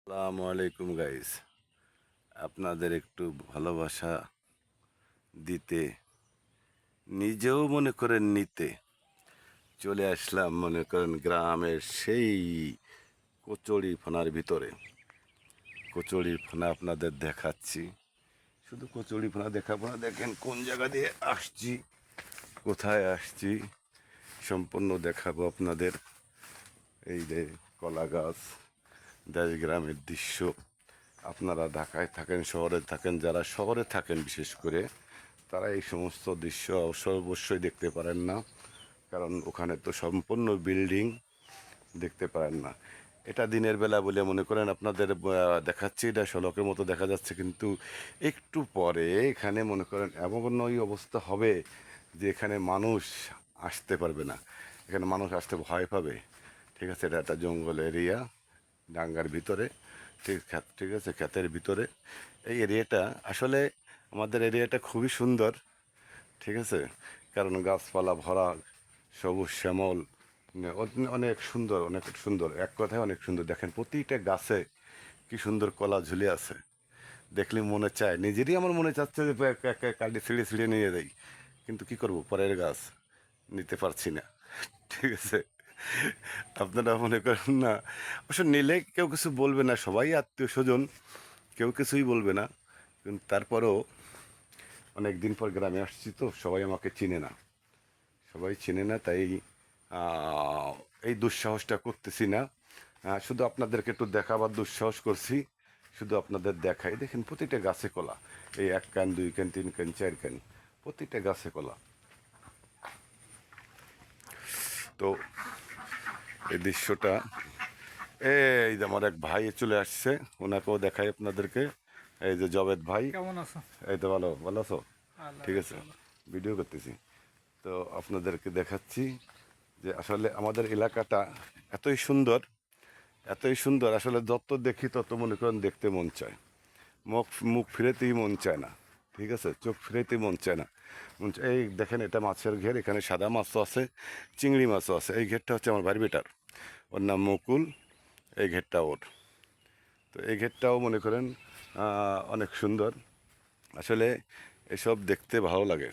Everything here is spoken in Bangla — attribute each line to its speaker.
Speaker 1: আসসালামু আলাইকুম গাইস। আপনাদের একটু ভালোবাসা দিতে, নিজেও মনে করেন নিতে চলে আসলাম মনে করেন গ্রামের সেই কচুরি ফোনার ভিতরে। কচুরি ফোনা আপনাদের দেখাচ্ছি, শুধু কচুরি ফোনা দেখাবো না, দেখেন কোন জায়গা দিয়ে আসছি, কোথায় আসছি সম্পূর্ণ দেখাবো আপনাদের। এই যে কলা গাছ, দেশ গ্রামের দৃশ্য। আপনারা ঢাকায় থাকেন, শহরে থাকেন, যারা শহরে থাকেন বিশেষ করে তারা এই সমস্ত দৃশ্য অবশ্যই দেখতে পারেন না, কারণ ওখানে তো সম্পূর্ণ বিল্ডিং, দেখতে পারেন না। এটা দিনের বেলা বলে মনে করেন আপনাদের দেখাচ্ছি, এটা সড়কের মতো দেখা যাচ্ছে, কিন্তু একটু পরে এখানে মনে করেন এমন ওই অবস্থা হবে যে এখানে মানুষ আসতে পারবে না, এখানে মানুষ আসতে ভয় পাবে। ঠিক আছে, এটা একটা জঙ্গল এরিয়া, ডাঙ্গার ভিতরে। ঠিক আছে, ক্ষেতের ভিতরে এই এরিয়াটা। আসলে আমাদের এরিয়াটা খুবই সুন্দর, ঠিক আছে, কারণ গাছপালা ভরা, সবুজ শ্যামল, অনেক সুন্দর, অনেক সুন্দর, এক কথায় অনেক সুন্দর। দেখেন প্রতিটা গাছে কি সুন্দর কলা ঝুলে আছে, দেখলে মনে চায়, নিজেরই আমার মনে চাচ্ছে যে কাটি ছিঁড়ে ছিঁড়ে নিয়ে যাই, কিন্তু কি করব, পরের গাছ নিতে পারছি না। ঠিক আছে, আপনারা মনে করেন না, অবশ্য নিলে কেউ কিছু বলবে না, সবাই আত্মীয় স্বজন, কেউ কিছুই বলবে না, কিন্তু তারপরেও অনেক দিন পর গ্রামে আসছি তো সবাই আমাকে চিনে না, সবাই চেনে না, তাই এই দুঃসাহসটা করতেছি না। শুধু আপনাদেরকে একটু দেখাবার দুঃসাহস করছি, শুধু আপনাদের দেখাই। দেখেন প্রতিটা গাছে কলা, এই 1 কান 2 কান 3 কান 4 কান, প্রতিটা গাছে কলা। তো এই দৃশ্যটা, এই যে আমার এক ভাই চলে আসছে, ওনাকেও দেখাই আপনাদেরকে। এই যে জবেদ ভাই,
Speaker 2: কেমন আছো?
Speaker 1: এই তো ভালো, ভালো আছো?
Speaker 2: আল্লাহ
Speaker 1: ঠিক আছে,
Speaker 2: রাখছে ভালো।
Speaker 1: ভিডিও করতেছি। তো আপনাদেরকে দেখাচ্ছি যে আসলে আমাদের এলাকাটা এতই সুন্দর, এতই সুন্দর, আসলে যত দেখি তত মনে করেন দেখতে মন চায়, মুখ মুখ ফিরেতেই মন চায় না। ঠিক আছে, চোখ ফিরেতেই মন চায় না। এই দেখেন, এটা মাছের ঘের, এখানে সাদা মাছও আছে, চিংড়ি মাছও আছে। এই ঘেরটা হচ্ছে আমার ভাই বেটার, ওর নাম মুকুল, এই ঘেরটা ওর। তো এই ঘেরটাও মনে করেন অনেক সুন্দর। আসলে এসব দেখতে ভালো লাগে।